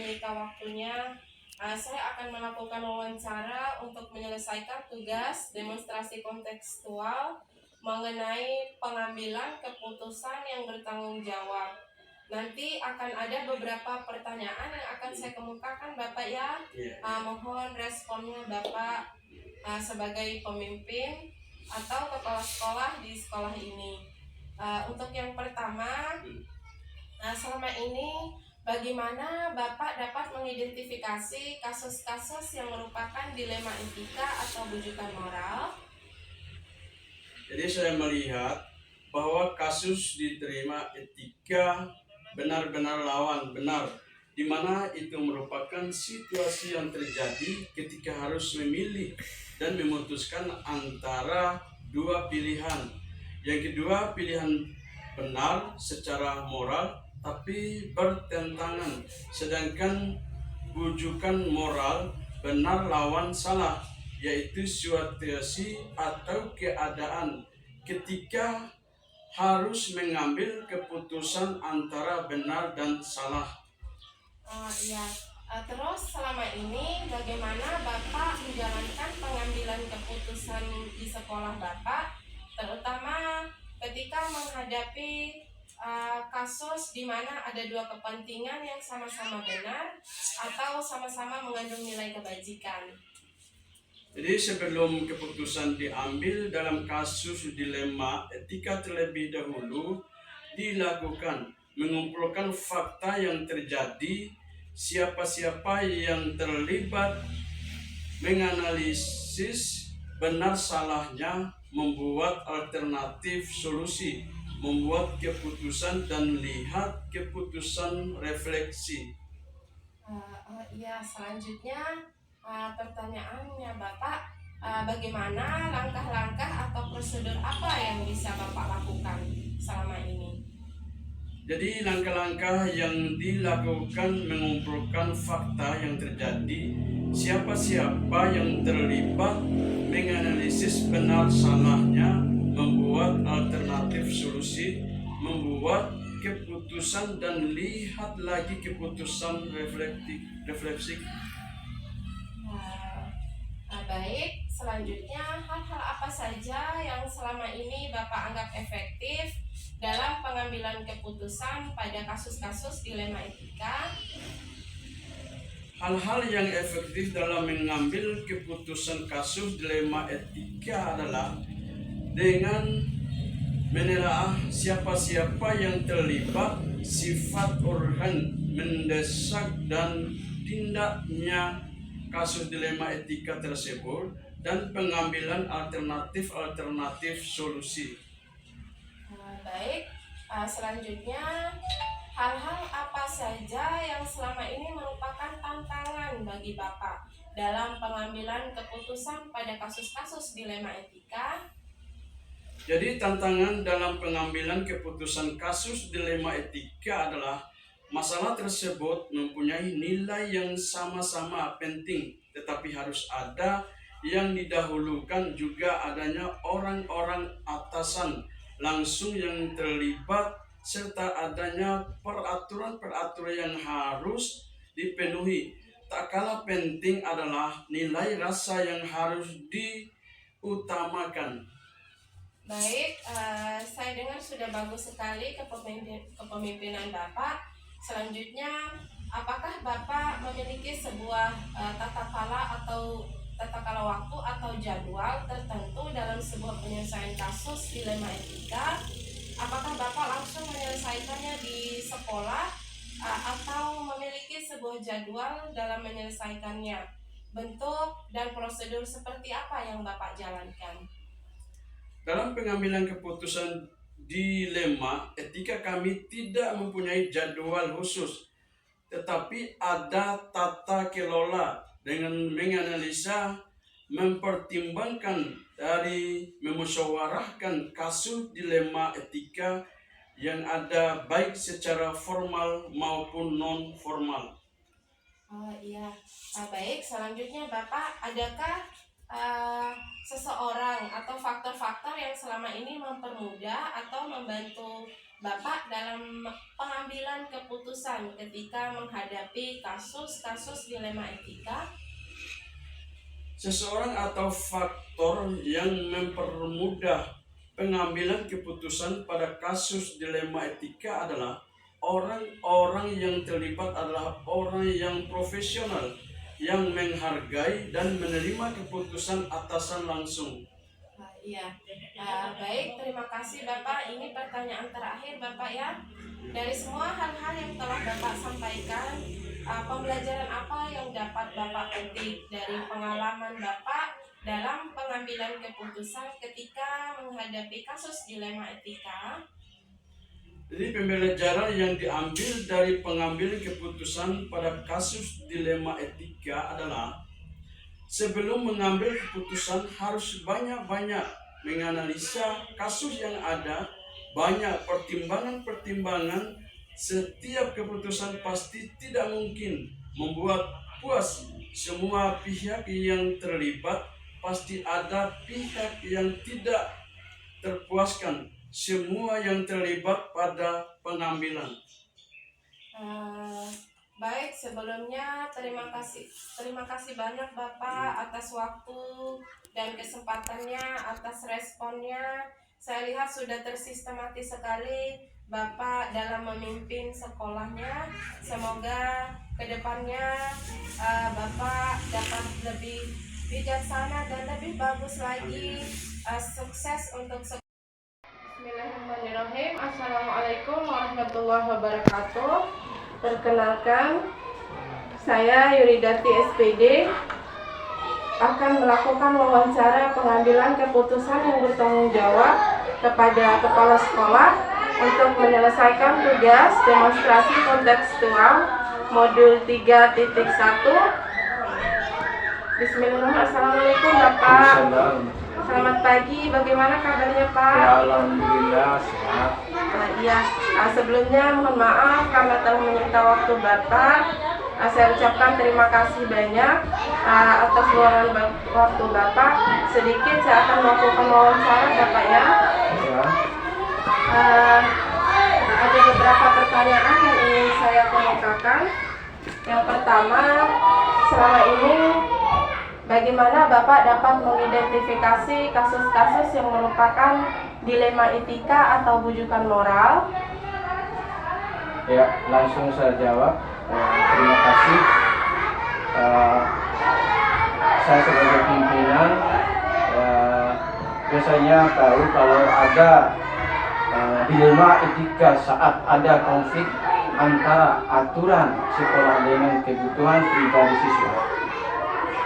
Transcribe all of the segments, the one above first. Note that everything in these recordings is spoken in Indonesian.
menyita waktunya. Saya akan melakukan wawancara untuk menyelesaikan tugas demonstrasi kontekstual mengenai pengambilan keputusan yang bertanggung jawab. Nanti akan ada beberapa pertanyaan yang akan saya kemukakan Bapak ya. Mohon responnya Bapak sebagai pemimpin atau kepala sekolah di sekolah ini. Untuk yang pertama, selama ini bagaimana Bapak dapat mengidentifikasi kasus-kasus yang merupakan dilema etika atau bujukan moral? Jadi saya melihat bahwa kasus diterima etika benar-benar lawan benar, di mana itu merupakan situasi yang terjadi ketika harus memilih dan memutuskan antara dua pilihan. Yang kedua, pilihan benar secara moral tapi bertentangan, sedangkan bujukan moral benar lawan salah, yaitu situasi atau keadaan ketika harus mengambil keputusan antara benar dan salah. Ya, terus selama ini bagaimana Bapak menjalankan pengambilan keputusan di sekolah Bapak, terutama ketika menghadapi kasus di mana ada dua kepentingan yang sama-sama benar atau sama-sama mengandung nilai kebajikan? Jadi sebelum keputusan diambil dalam kasus dilema etika, terlebih dahulu dilakukan mengumpulkan fakta yang terjadi, siapa-siapa yang terlibat, menganalisis benar salahnya, membuat alternatif solusi, membuat keputusan dan lihat keputusan refleksi. Ya, selanjutnya pertanyaannya Bapak, bagaimana langkah-langkah atau prosedur apa yang bisa Bapak lakukan selama ini? Jadi langkah-langkah yang dilakukan mengumpulkan fakta yang terjadi, siapa-siapa yang terlibat, menganalisis benar salahnya, membuat alternatif solusi, membuat keputusan dan lihat lagi keputusan refleksi. Baik, selanjutnya hal-hal apa saja yang selama ini Bapak anggap efektif dalam pengambilan keputusan pada kasus-kasus dilema etika? Hal-hal yang efektif dalam mengambil keputusan kasus dilema etika adalah dengan menelaah siapa-siapa yang terlibat, sifat orang mendesak dan tindaknya kasus dilema etika tersebut, dan pengambilan alternatif solusi. Baik, selanjutnya hal-hal apa saja yang selama ini merupakan tantangan bagi Bapak dalam pengambilan keputusan pada kasus-kasus dilema etika? Jadi tantangan dalam pengambilan keputusan kasus dilema etika adalah masalah tersebut mempunyai nilai yang sama-sama penting, tetapi harus ada yang didahulukan, juga adanya orang-orang atasan langsung yang terlibat, serta adanya peraturan-peraturan yang harus dipenuhi. Tak kalah penting adalah nilai rasa yang harus diutamakan. Baik, saya dengar sudah bagus sekali kepemimpinan Bapak. Selanjutnya, apakah Bapak memiliki sebuah tata kala waktu atau jadwal tertentu dalam sebuah penyelesaian kasus dilema etika? Apakah Bapak langsung menyelesaikannya di sekolah atau memiliki sebuah jadwal dalam menyelesaikannya? Bentuk dan prosedur seperti apa yang Bapak jalankan? Dalam pengambilan keputusan dilema etika, kami tidak mempunyai jadwal khusus, tetapi ada tata kelola dengan menganalisa, mempertimbangkan dari memusyawarahkan kasus dilema etika yang ada, baik secara formal maupun non formal. Iya, baik. Selanjutnya Bapak, adakah seseorang atau faktor-faktor yang selama ini mempermudah atau membantu Bapak dalam pengambilan keputusan ketika menghadapi kasus-kasus dilema etika? Seseorang atau faktor yang mempermudah pengambilan keputusan pada kasus dilema etika adalah orang-orang yang terlibat adalah orang yang profesional, yang menghargai dan menerima keputusan atasan langsung. Iya, baik, terima kasih Bapak. Ini pertanyaan terakhir Bapak ya. Dari semua hal-hal yang telah Bapak sampaikan, pembelajaran apa yang dapat Bapak petik dari pengalaman Bapak dalam pengambilan keputusan ketika menghadapi kasus dilema etika? Jadi pembelajaran yang diambil dari pengambilan keputusan pada kasus dilema etika adalah sebelum mengambil keputusan harus banyak-banyak menganalisa kasus yang ada, banyak pertimbangan-pertimbangan. Setiap keputusan pasti tidak mungkin membuat puas semua pihak yang terlibat, pasti ada pihak yang tidak terpuaskan semua yang terlibat pada pengambilan. Baik, sebelumnya terima kasih banyak Bapak atas waktu dan kesempatannya, atas responnya. Saya lihat sudah tersistematis sekali Bapak dalam memimpin sekolahnya. Semoga kedepannya Bapak dapat lebih bijaksana dan lebih bagus lagi. Sukses untuk sekolah. Bismillahirrahmanirrahim. Assalamualaikum warahmatullahi wabarakatuh. Perkenalkan, saya Yuridati SPD akan melakukan wawancara pengambilan keputusan yang bertanggung jawab kepada kepala sekolah untuk menyelesaikan tugas demonstrasi kontekstual modul 3.1. Bismillahirrahmanirrahim. Assalamualaikum Bapak. Selamat pagi, bagaimana kabarnya Pak? Ya, alhamdulillah sehat. Iya, sebelumnya mohon maaf karena telah menyita waktu Bapak. Saya ucapkan terima kasih banyak atas luangan waktu Bapak. Sedikit saya akan melakukan wawancara Bapak ya. Ya. Ada beberapa pertanyaan yang ingin saya kemukakan. Yang pertama, selama ini bagaimana Bapak dapat mengidentifikasi kasus-kasus yang merupakan dilema etika atau bujukan moral? Ya, langsung saya jawab. Terima kasih. Saya sebagai pimpinan biasanya tahu kalau ada dilema etika saat ada konflik antara aturan sekolah dengan kebutuhan pribadi siswa.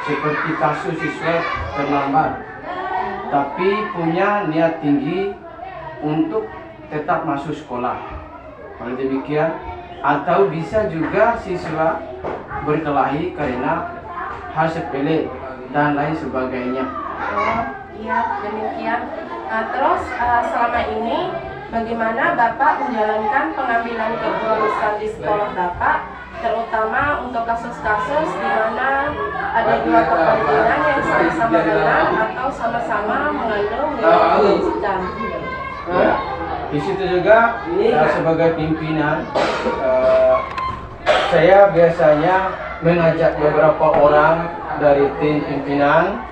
Seperti kasus siswa terlambat, tapi punya niat tinggi untuk tetap masuk sekolah. Kalau demikian, atau bisa juga siswa berkelahi karena hal sepele dan lain sebagainya. Oh, iya, demikian. Terus selama ini bagaimana Bapak menjalankan pengambilan keputusan di sekolah Bapak, terutama untuk kasus-kasus di mana ada dua kepentingan yang sama-sama benar atau sama-sama mengandung nilai kebajikan? Ya, di situ juga sebagai pimpinan saya biasanya mengajak beberapa orang dari tim pimpinan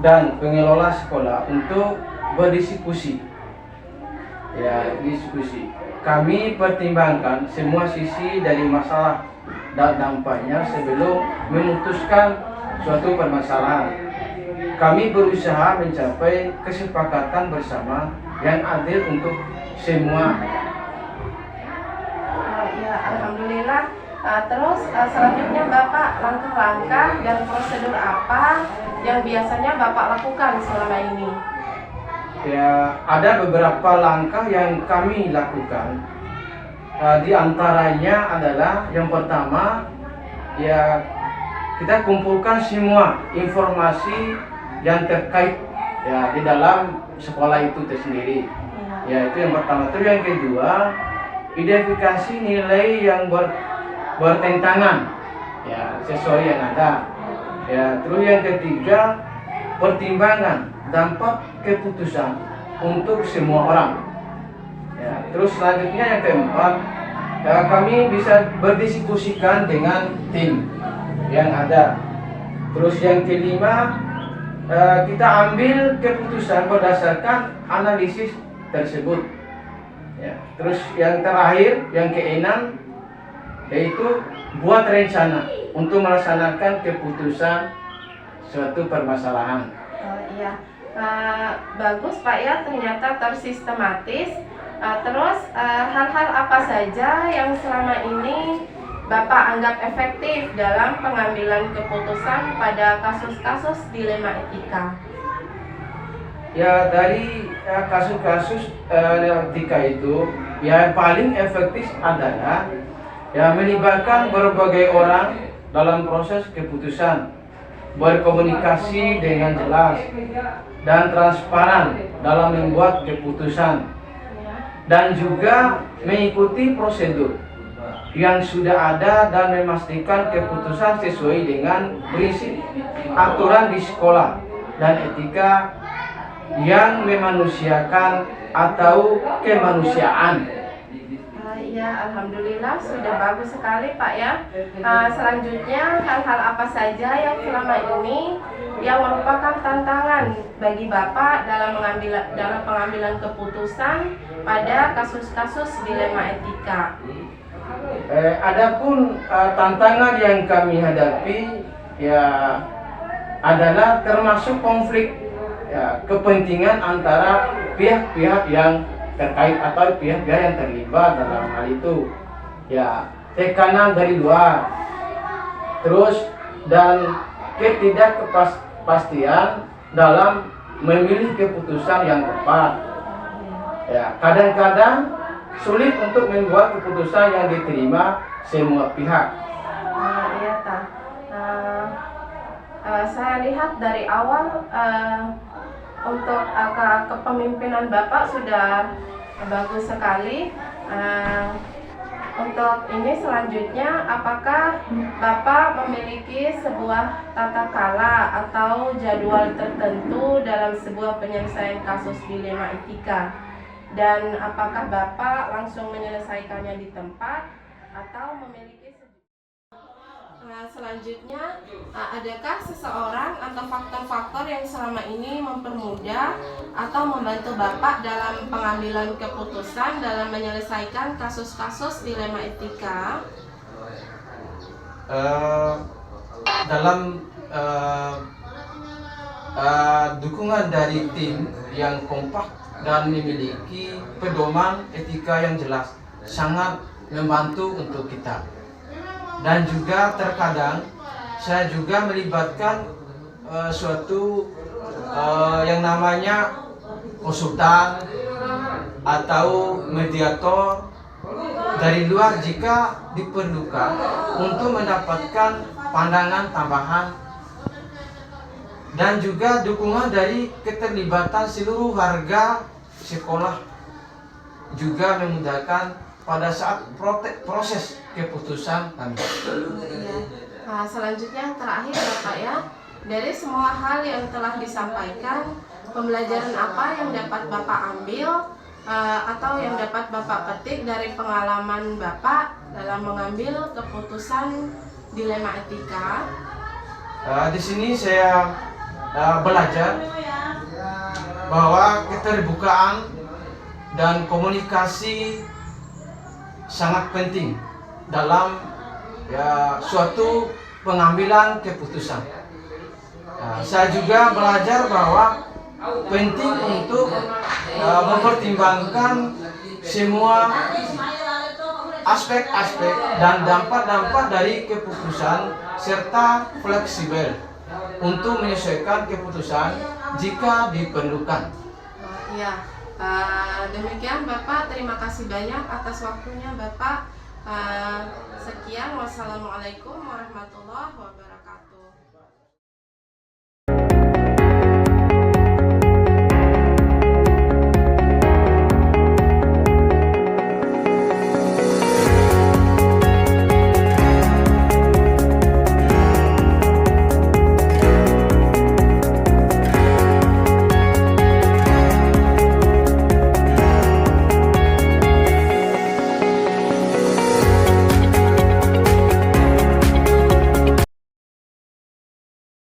dan pengelola sekolah untuk berdiskusi. Ya, diskusi. Kami pertimbangkan semua sisi dari masalah dan dampaknya sebelum memutuskan suatu permasalahan. Kami berusaha mencapai kesepakatan bersama yang adil untuk semua. Ya, alhamdulillah. Terus selanjutnya Bapak, langkah-langkah dan prosedur apa yang biasanya Bapak lakukan selama ini? Ya, ada beberapa langkah yang kami lakukan. Di antaranya adalah yang pertama, ya kita kumpulkan semua informasi yang terkait ya di dalam sekolah itu tersendiri. Ya, itu yang pertama. Terus yang kedua, identifikasi nilai yang bertentangan ya sesuai yang ada. Ya, terus yang ketiga, pertimbangan dampak keputusan untuk semua orang. Ya, terus selanjutnya yang keempat, kami bisa berdiskusikan dengan tim yang ada. Terus yang kelima, kita ambil keputusan berdasarkan analisis tersebut. Ya, terus yang terakhir, yang keenam, yaitu buat rencana untuk melaksanakan keputusan suatu permasalahan. Oh iya, bagus Pak ya, ternyata tersistematis. Terus hal-hal apa saja yang selama ini Bapak anggap efektif dalam pengambilan keputusan pada kasus-kasus dilema etika? Ya, dari kasus-kasus etika itu, yang paling efektif adalah ya melibatkan berbagai orang dalam proses keputusan, berkomunikasi dengan jelas dan transparan dalam membuat keputusan, dan juga mengikuti prosedur yang sudah ada dan memastikan keputusan sesuai dengan prinsip aturan di sekolah dan etika yang memanusiakan atau kemanusiaan. Ya, alhamdulillah sudah bagus sekali Pak ya. Selanjutnya hal-hal apa saja yang selama ini yang merupakan tantangan bagi Bapak dalam pengambilan keputusan pada kasus-kasus dilema etika? Adapun tantangan yang kami hadapi ya adalah termasuk konflik ya, kepentingan antara pihak-pihak yang terkait atau pihak-pihak yang terlibat dalam hal itu. Ya, tekanan dari luar, terus dan ketidakpastian dalam memilih keputusan yang tepat. Ya, kadang-kadang sulit untuk membuat keputusan yang diterima semua pihak. Iya, Tah. Saya lihat dari awal untuk kepemimpinan Bapak sudah bagus sekali. Untuk ini selanjutnya, apakah Bapak memiliki sebuah tata kala atau jadwal tertentu dalam sebuah penyelesaian kasus dilema etika? Dan apakah Bapak langsung menyelesaikannya di tempat atau memiliki selanjutnya, adakah seseorang atau faktor-faktor yang selama ini mempermudah atau membantu Bapak dalam pengambilan keputusan dalam menyelesaikan kasus-kasus dilema etika? Dalam dukungan dari tim yang kompak dan memiliki pedoman etika yang jelas sangat membantu untuk kita. Dan juga terkadang saya juga melibatkan suatu yang namanya konsultan atau mediator dari luar jika diperlukan untuk mendapatkan pandangan tambahan, dan juga dukungan dari keterlibatan seluruh warga sekolah juga memudahkan pada saat proses keputusan kami. Selanjutnya yang terakhir Bapak ya, dari semua hal yang telah disampaikan, pembelajaran apa yang dapat Bapak ambil atau yang dapat Bapak petik dari pengalaman Bapak dalam mengambil keputusan dilema etika? Di sini saya belajar bahwa keterbukaan dan komunikasi sangat penting dalam suatu pengambilan keputusan. Saya juga belajar bahwa penting untuk mempertimbangkan semua aspek-aspek dan dampak-dampak dari keputusan serta fleksibel untuk menyesuaikan keputusan jika diperlukan. Ya, demikian Bapak, terima kasih banyak atas waktunya Bapak. Sekian, wassalamualaikum warahmatullahi wabarakatuh.